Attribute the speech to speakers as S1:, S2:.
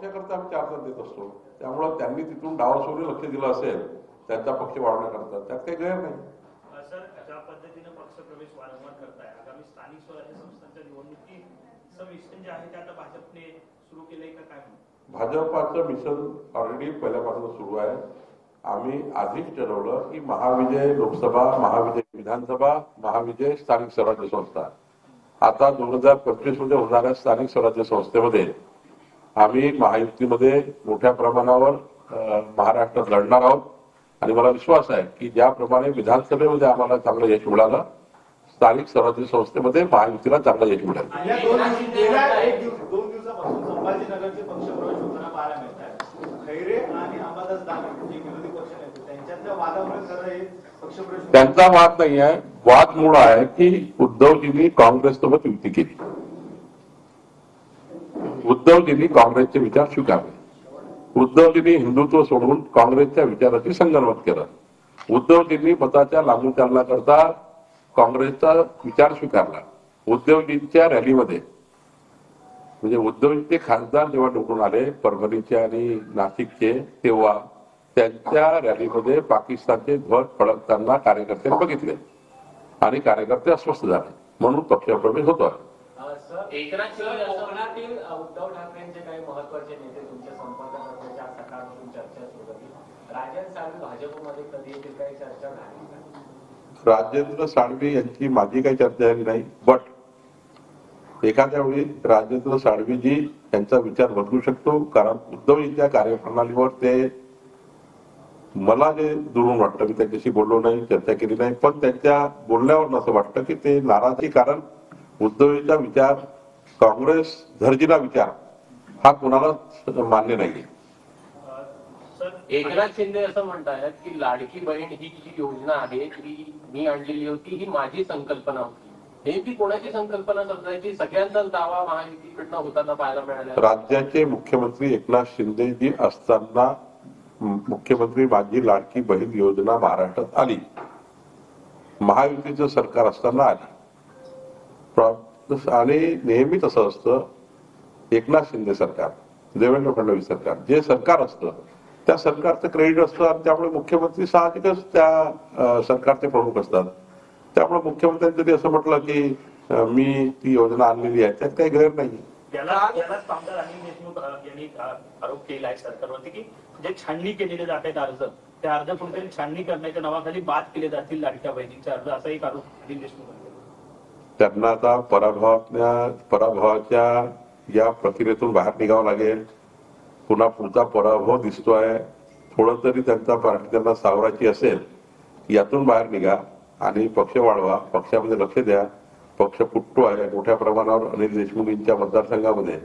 S1: पक्षाकरता आम्ही 4 तास देत असतो. त्यामुळे त्यांनी तिथून डावासोरी लक्ष दिलं असेल त्यांचा पक्ष वाढवण्याकरता, त्यात काही गैर नाही.
S2: सर, ज्या पद्धतीने पक्षप्रवेश वारंवार करताय, आगामी स्थानिक स्वराज्य संस्थांच्या निवडणुकीचं मिशन जे आहे ते आता भाजपने सुरू केलंय का काय?
S1: भाजपाचं मिशन ऑलरेडी पहिल्यापासून सुरू आहे. आम्ही आधीच ठरवलं की महाविजय लोकसभा, महाविजय विधानसभा, महाविजय स्थानिक स्वराज्य संस्था, आता 2025 मध्ये होणाऱ्या स्थानिक स्वराज्य संस्थेमध्ये आम्ही महायुतीमध्ये मोठ्या प्रमाणावर महाराष्ट्रात लढणार आहोत. आणि मला विश्वास आहे की ज्याप्रमाणे विधानसभेमध्ये आम्हाला चांगलं यश मिळालं, स्थानिक स्वराज्य संस्थेमध्ये महायुतीला चांगलं यश मिळालं.
S3: दोन दिवसापासून संभाजीनगरचे पक्षप्रवेश होताना पाहायला मिळत आहे. खैरे आणि अंबादास दानवे जे विरोधी पक्ष नेते त्यांच्यातल्या वादामुळे खरं हे पक्षप्रवेश.
S1: त्यांचा वाद नाही आहे, वाद मूळ आहे की उद्धवजींनी काँग्रेससोबत युती केली. उद्धवजींनी काँग्रेसचे विचार स्वीकारले. उद्धवजींनी हिंदुत्व सोडून काँग्रेसच्या विचाराची संगनमत केलं. उद्धवजींनी मताच्या लागू करण्याकरता काँग्रेसचा विचार स्वीकारला. उद्धवजींच्या रॅलीमध्ये म्हणजे उद्धवजींचे खासदार जेव्हा निवडून आले परभणीचे आणि नाशिकचे, तेव्हा त्यांच्या रॅलीमध्ये पाकिस्तानचे ध्वज फडकताना कार्यकर्त्यांनी बघितले आणि कार्यकर्ते अस्वस्थ झाले, म्हणून पक्षप्रवेश होतो.
S4: एकनाथ शिंदे कोकणातील उद्धव ठाकरेंचे काही महत्वाचे नेते तुमच्या संपर्कात असल्याच्या सकाळपासून चर्चा सुरू होती. राजन साळवी भाजपमध्ये कधी येतील, काही चर्चा झाली का?
S1: राजेंद्र साळवी यांची माझी काही चर्चा झाली नाही, बट एखाद्या वेळी राजेंद्र साळवीजी यांचा विचार बदलू शकतो, कारण उद्धवजींच्या कार्यप्रणालीवर ते मला जे दुरून वाटतं, मी त्यांच्याशी बोललो नाही, चर्चा केली नाही, पण त्यांच्या बोलण्यावर असं वाटतं की ते नाराजी, कारण उद्धवजींचा विचार, काँग्रेस धर्जीला विचार हा कोणालाच मान्य नाहीये.
S4: एकनाथ शिंदे असं म्हणतायत की लाडकी बहीण ही जी योजना आहे ती मी आणलेली होती, ही माझी संकल्पना होती. नेमकी कोणाची संकल्पना समजायची? सगळ्यांचाच दावा महायुतीकडनं होताना पाहायला मिळाला.
S1: राज्याचे मुख्यमंत्री एकनाथ शिंदे जी असताना मुख्यमंत्री माझी लाडकी बहीण योजना महाराष्ट्रात आली, महायुतीचं सरकार असताना आली. आणि नेहमीच असं असतं, एकनाथ शिंदे सरकार, देवेंद्र फडणवीस सरकार, जे सरकार असतं त्या सरकारचं क्रेडिट असतं आणि त्यामुळे मुख्यमंत्री साहजिकच त्या सरकारचे प्रमुख असतात. त्यामुळे मुख्यमंत्र्यांनी जरी असं म्हटलं की मी ती योजना आणलेली आहे, त्यात काही गैर नाही.
S2: यालाच आमदार अनिल देशमुख यांनी आरोप केला आहे सरकारवरती की जे छाननी केलेले जात आहेत अर्ज, त्या अर्ज कुठेतरी छाननी करण्याच्या नावाखाली बाद केले जातील लाडक्या बहिणीचे अर्ज, असा एक आरोप अनिल देशमुख.
S1: त्यांना आता पराभवाच्या या प्रक्रियेतून बाहेर निघावं लागेल. पुन्हा पुढचा पराभव दिसतोय, थोडं तरी त्यांचा पार्टी त्यांना सावरायची असेल, यातून बाहेर निघा आणि पक्ष वाढवा, पक्षामध्ये लक्ष द्या. पक्ष फुटतो आहे मोठ्या प्रमाणावर अनिल देशमुख यांच्या मतदारसंघामध्ये.